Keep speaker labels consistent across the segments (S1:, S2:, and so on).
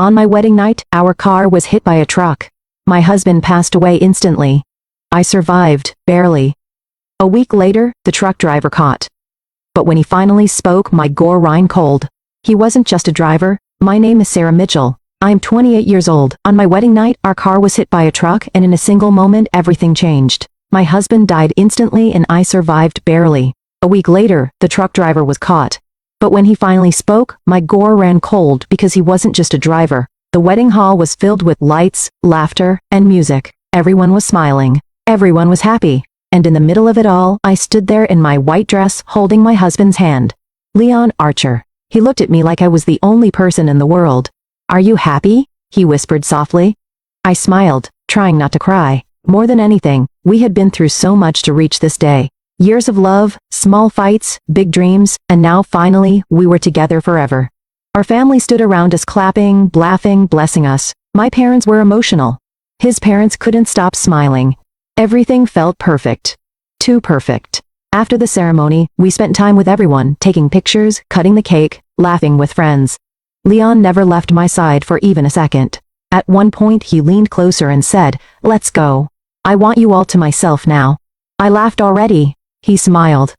S1: On my wedding night, our car was hit by a truck. My husband passed away instantly. I survived, barely. A week later, the truck driver caught. But when he finally spoke, my gore ran cold. He wasn't just a driver. My name is Sarah Mitchell. I'm 28 years old. On my wedding night, our car was hit by a truck, and in a single moment, everything changed. My husband died instantly and I survived barely. A week later, the truck driver was caught. But when he finally spoke, my gore ran cold because he wasn't just a driver. The wedding hall was filled with lights, laughter, and music. Everyone was smiling. Everyone was happy. And in the middle of it all, I stood there in my white dress holding my husband's hand. Leon Archer. He looked at me like I was the only person in the world. "Are you happy?" he whispered softly. I smiled, trying not to cry. More than anything, we had been through so much to reach this day. Years of love, small fights, big dreams, and now finally, we were together forever. Our family stood around us clapping, laughing, blessing us. My parents were emotional. His parents couldn't stop smiling. Everything felt perfect. Too perfect. After the ceremony, we spent time with everyone, taking pictures, cutting the cake, laughing with friends. Leon never left my side for even a second. At one point he leaned closer and said, "Let's go. I want you all to myself now." I laughed already. He smiled.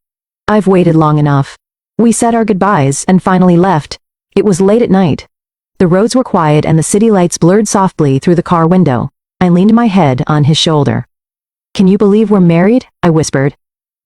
S1: "I've waited long enough." We said our goodbyes and finally left. It was late at night. The roads were quiet and the city lights blurred softly through the car window. I leaned my head on his shoulder. "Can you believe we're married?" I whispered.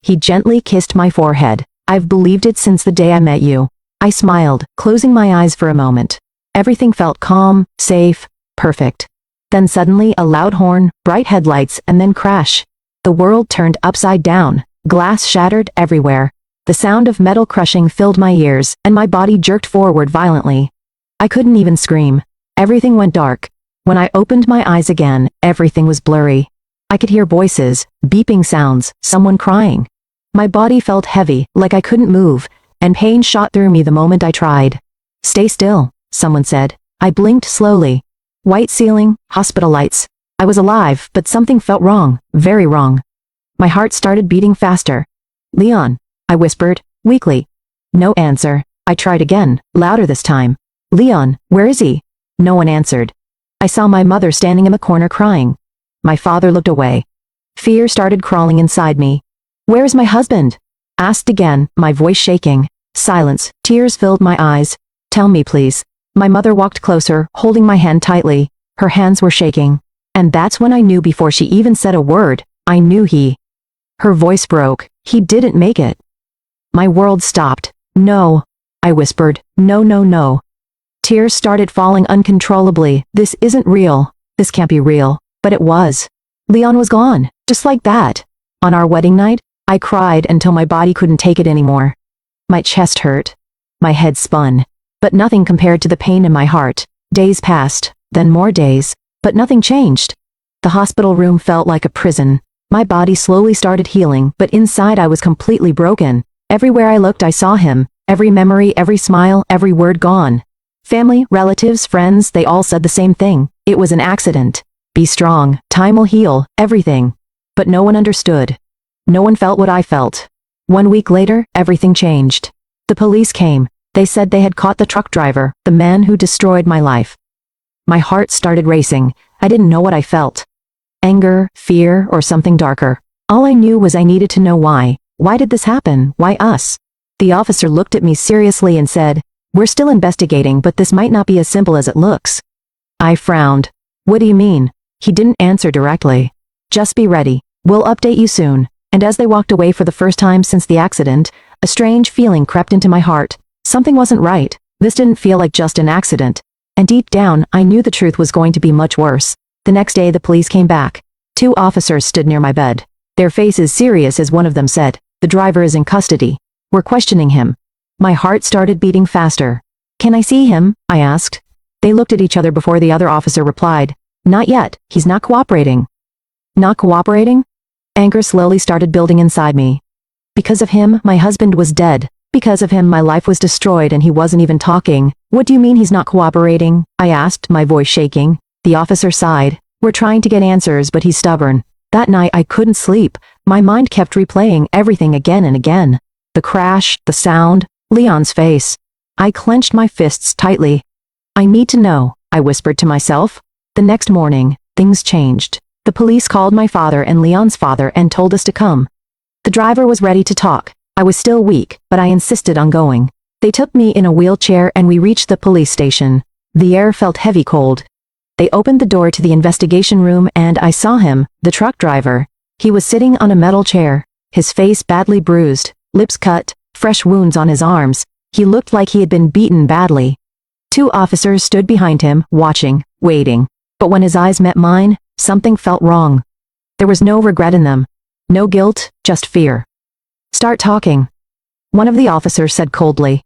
S1: He gently kissed my forehead. "I've believed it since the day I met you." I smiled, closing my eyes for a moment. Everything felt calm, safe, perfect. Then suddenly a loud horn, bright headlights, and then crash. The world turned upside down. Glass shattered everywhere. The sound of metal crushing filled my ears, and my body jerked forward violently. I couldn't even scream. Everything went dark. When I opened my eyes again, everything was blurry. I could hear voices, beeping sounds, someone crying. My body felt heavy, like I couldn't move, and pain shot through me the moment I tried. "Stay still," someone said. I blinked slowly. White ceiling, hospital lights. I was alive, but something felt wrong, very wrong. My heart started beating faster. "Leon," I whispered, weakly. No answer. I tried again, louder this time. "Leon, where is he?" No one answered. I saw my mother standing in the corner crying. My father looked away. Fear started crawling inside me. "Where is my husband?" Asked again, my voice shaking. Silence, tears filled my eyes. "Tell me, please." My mother walked closer, holding my hand tightly. Her hands were shaking. And that's when I knew before she even said a word, I knew he. Her voice broke. "He didn't make it." My world stopped. "No," I whispered. "No, no, no." Tears started falling uncontrollably. This isn't real. This can't be real. But it was. Leon was gone, just like that. On our wedding night, I cried until my body couldn't take it anymore. My chest hurt. My head spun. But nothing compared to the pain in my heart. Days passed, then more days, but nothing changed. The hospital room felt like a prison. My body slowly started healing, but inside I was completely broken. Everywhere I looked I saw him. Every memory, every smile, every word gone. Family, relatives, friends, they all said the same thing. It was an accident. Be strong, time will heal, everything. But no one understood. No one felt what I felt. 1 week later, everything changed. The police came. They said they had caught the truck driver, the man who destroyed my life. My heart started racing. I didn't know what I felt. Anger, fear, or something darker. All I knew was I needed to know why. Why did this happen? Why us? The officer looked at me seriously and said, "We're still investigating, but this might not be as simple as it looks." I frowned. "What do you mean?" He didn't answer directly. "Just be ready. We'll update you soon." And as they walked away for the first time since the accident, a strange feeling crept into my heart. Something wasn't right. This didn't feel like just an accident. And deep down, I knew the truth was going to be much worse. The next day the police came back. 2 officers stood near my bed. Their faces serious as one of them said, "The driver is in custody. We're questioning him." My heart started beating faster. "Can I see him?" I asked. They looked at each other before the other officer replied, "Not yet, he's not cooperating." Not cooperating? Anger slowly started building inside me. Because of him, my husband was dead. Because of him, my life was destroyed and he wasn't even talking. "What do you mean he's not cooperating?" I asked, my voice shaking. The officer sighed. "We're trying to get answers, but he's stubborn." That night I couldn't sleep. My mind kept replaying everything again and again. The crash, the sound, Leon's face. I clenched my fists tightly. "I need to know. I whispered to myself. The next morning, things changed. The police called my father and Leon's father and told us to come. The driver was ready to talk. I was still weak, but I insisted on going. They took me in a wheelchair and we reached the police station. The air felt heavy cold. They opened the door to the investigation room and I saw him, the truck driver. He was sitting on a metal chair, his face badly bruised, lips cut, fresh wounds on his arms. He looked like he had been beaten badly. 2 officers stood behind him, watching, waiting. But when his eyes met mine, something felt wrong. There was no regret in them. No guilt, just fear. Start talking. One of the officers said coldly.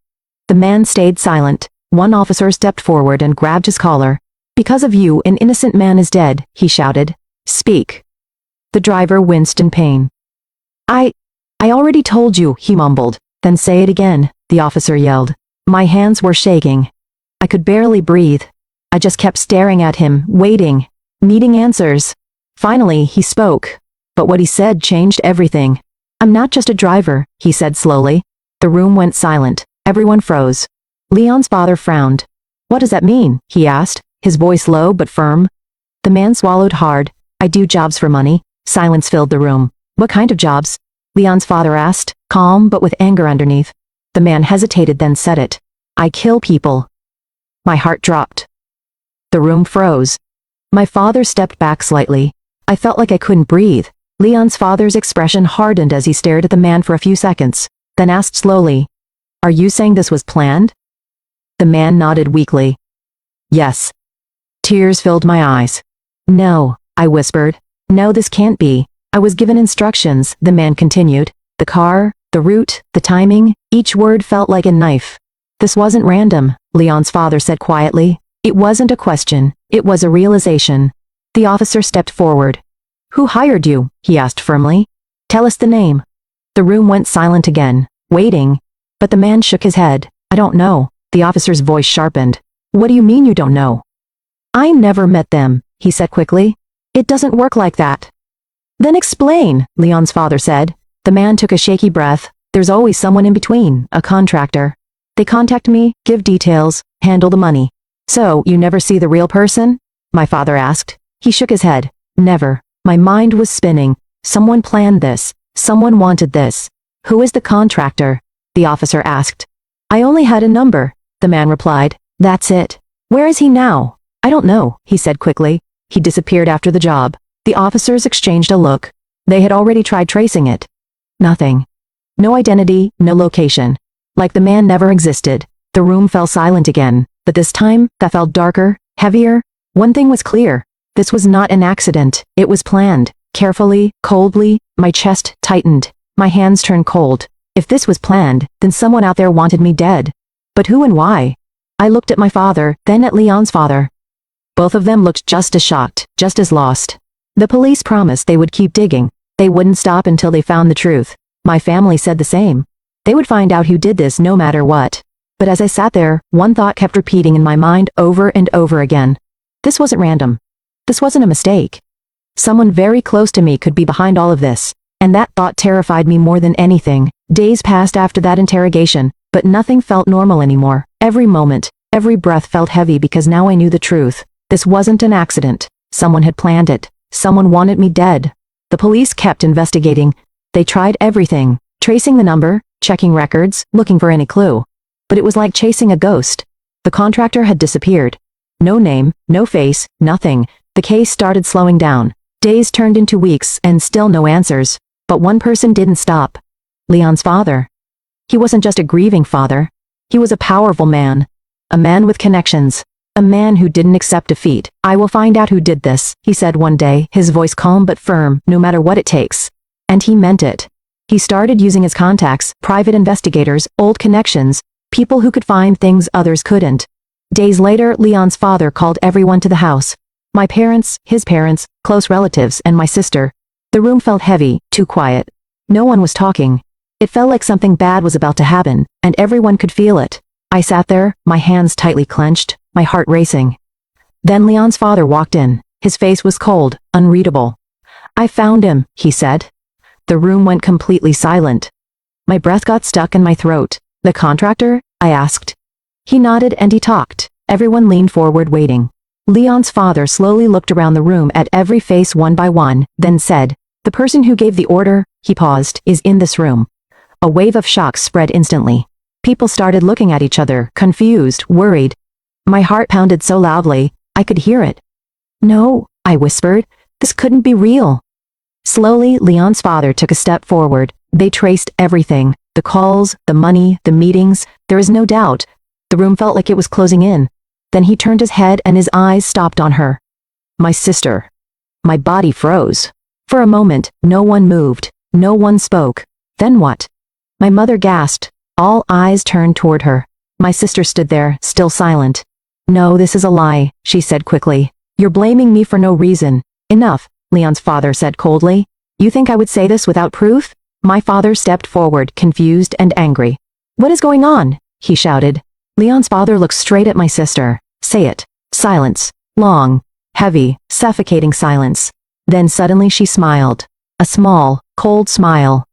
S1: The man stayed silent. One officer stepped forward and grabbed his collar. Because of you, an innocent man is dead, he shouted. Speak. The driver winced in pain. I already told you, he mumbled. Then say it again, the officer yelled. My hands were shaking. I could barely breathe. I just kept staring at him, waiting, needing answers. Finally, he spoke. But what he said changed everything. I'm not just a driver, he said slowly. The room went silent. Everyone froze. Leon's father frowned. What does that mean? He asked, his voice low but firm. The man swallowed hard. I do jobs for money. Silence filled the room. What kind of jobs? Leon's father asked, calm but with anger underneath. The man hesitated then said it. I kill people. My heart dropped. The room froze. My father stepped back slightly. I felt like I couldn't breathe. Leon's father's expression hardened as he stared at the man for a few seconds, then asked slowly, Are you saying this was planned? The man nodded weakly. Yes. Tears filled my eyes. No, I whispered. No, this can't be. I was given instructions, the man continued. The car, the route, the timing, each word felt like a knife. This wasn't random, Leon's father said quietly. It wasn't a question, it was a realization. The officer stepped forward. Who hired you? He asked firmly. Tell us the name. The room went silent again, waiting. But the man shook his head. I don't know. The officer's voice sharpened. What do you mean you don't know? I never met them, he said quickly. It doesn't work like that. Then explain, Leon's father said. The man took a shaky breath. There's always someone in between, a contractor. They contact me, give details, handle the money. So, you never see the real person? My father asked. He shook his head. Never. My mind was spinning. Someone planned this. Someone wanted this. Who is the contractor? The officer asked. I only had a number, the man replied. That's it. Where is he now? I don't know, he said quickly. He disappeared after the job. The officers exchanged a look. They had already tried tracing it. Nothing. No identity, no location. Like the man never existed. The room fell silent again, but this time, that felt darker, heavier. One thing was clear. This was not an accident. It was planned. Carefully, coldly, my chest tightened. My hands turned cold. If this was planned, then someone out there wanted me dead. But who and why? I looked at my father, then at Leon's father. Both of them looked just as shocked, just as lost. The police promised they would keep digging. They wouldn't stop until they found the truth. My family said the same. They would find out who did this no matter what. But as I sat there, one thought kept repeating in my mind over and over again. This wasn't random. This wasn't a mistake. Someone very close to me could be behind all of this. And that thought terrified me more than anything. Days passed after that interrogation, but nothing felt normal anymore. Every moment, every breath felt heavy because now I knew the truth. This wasn't an accident. Someone had planned it. Someone wanted me dead. The police kept investigating. They tried everything, tracing the number, checking records, looking for any clue. But it was like chasing a ghost. The contractor had disappeared. No name, no face, nothing. The case started slowing down. Days turned into weeks and still no answers. But one person didn't stop. Leon's father. He wasn't just a grieving father. He was a powerful man. A man with connections. A man who didn't accept defeat. I will find out who did this, he said one day, his voice calm but firm, no matter what it takes. And he meant it. He started using his contacts, private investigators, old connections, people who could find things others couldn't. Days later, Leon's father called everyone to the house. My parents, his parents, close relatives, and my sister. The room felt heavy, too quiet. No one was talking. It felt like something bad was about to happen, and everyone could feel it. I sat there, my hands tightly clenched, my heart racing. Then Leon's father walked in. His face was cold, unreadable. I found him, he said. The room went completely silent. My breath got stuck in my throat. The contractor? I asked. He nodded and he talked. Everyone leaned forward waiting. Leon's father slowly looked around the room at every face one by one, then said, "The person who gave the order," he paused, "is in this room." A wave of shock spread instantly. People started looking at each other, confused, worried. My heart pounded so loudly, I could hear it. "No," I whispered, "this couldn't be real." Slowly, Leon's father took a step forward. They traced everything, the calls, the money, the meetings. There is no doubt. The room felt like it was closing in. Then he turned his head and his eyes stopped on her. My sister. My body froze. For a moment, no one moved. No one spoke. Then what? My mother gasped. All eyes turned toward her. My sister stood there, still silent. "No, this is a lie," she said quickly. "You're blaming me for no reason." "Enough," Leon's father said coldly. "You think I would say this without proof?" My father stepped forward, confused and angry. "What is going on?" he shouted. Leon's father looked straight at my sister. "Say it." Silence. Long, heavy, suffocating silence. Then suddenly she smiled. A small, cold smile.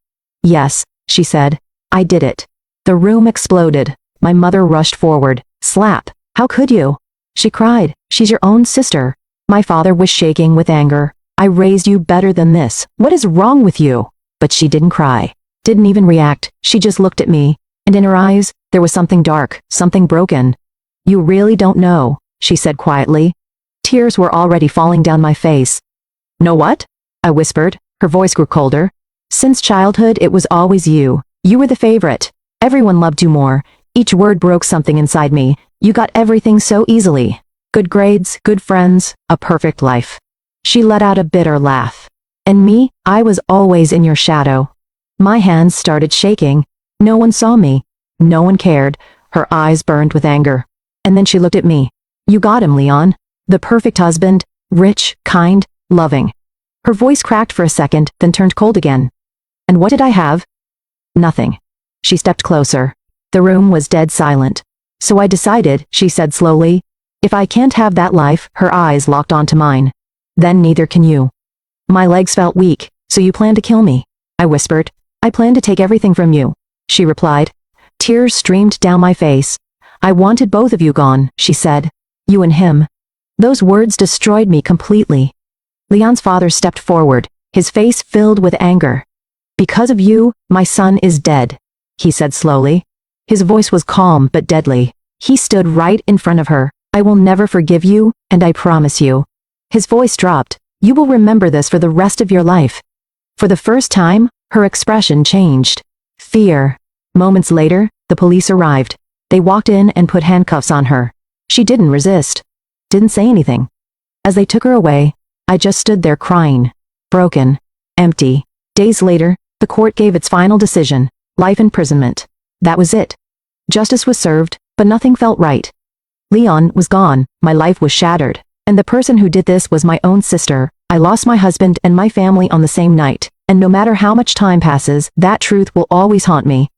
S1: "Yes," she said. "I did it." The room exploded. My mother rushed forward. "Slap. How could you?" She cried. "She's your own sister." My father was shaking with anger. "I raised you better than this. What is wrong with you?" But she didn't cry. Didn't even react. She just looked at me. And in her eyes, there was something dark, something broken. "You really don't know," she said quietly. Tears were already falling down my face. "Know what?" I whispered. Her voice grew colder. "Since childhood, it was always you. You were the favorite. Everyone loved you more. Each word broke something inside me. You got everything so easily. Good grades, good friends, a perfect life." She let out a bitter laugh. "And me, I was always in your shadow." My hands started shaking. No one saw me. No one cared. Her eyes burned with anger. And then she looked at me. "You got him, Leon. The perfect husband, rich, kind, loving." Her voice cracked for a second, then turned cold again. "And what did I have?" "Nothing." She stepped closer. The room was dead silent. "So I decided," she said slowly, "if I can't have that life," her eyes locked onto mine, "then neither can you." My legs felt weak. "So you plan to kill me?" I whispered. "I plan to take everything from you," she replied. Tears streamed down my face. "I wanted both of you gone," she said. "You and him." Those words destroyed me completely. Leon's father stepped forward, his face filled with anger. "Because of you, my son is dead," he said slowly. His voice was calm but deadly. He stood right in front of her. "I will never forgive you, and I promise you." His voice dropped. "You will remember this for the rest of your life." For the first time, her expression changed. Fear. Moments later, the police arrived. They walked in and put handcuffs on her. She didn't resist. Didn't say anything. As they took her away, I just stood there crying. Broken. Empty. Days later, the court gave its final decision. Life imprisonment. That was it. Justice was served, but nothing felt right. Leon was gone. My life was shattered. And the person who did this was my own sister. I lost my husband and my family on the same night. And no matter how much time passes, that truth will always haunt me.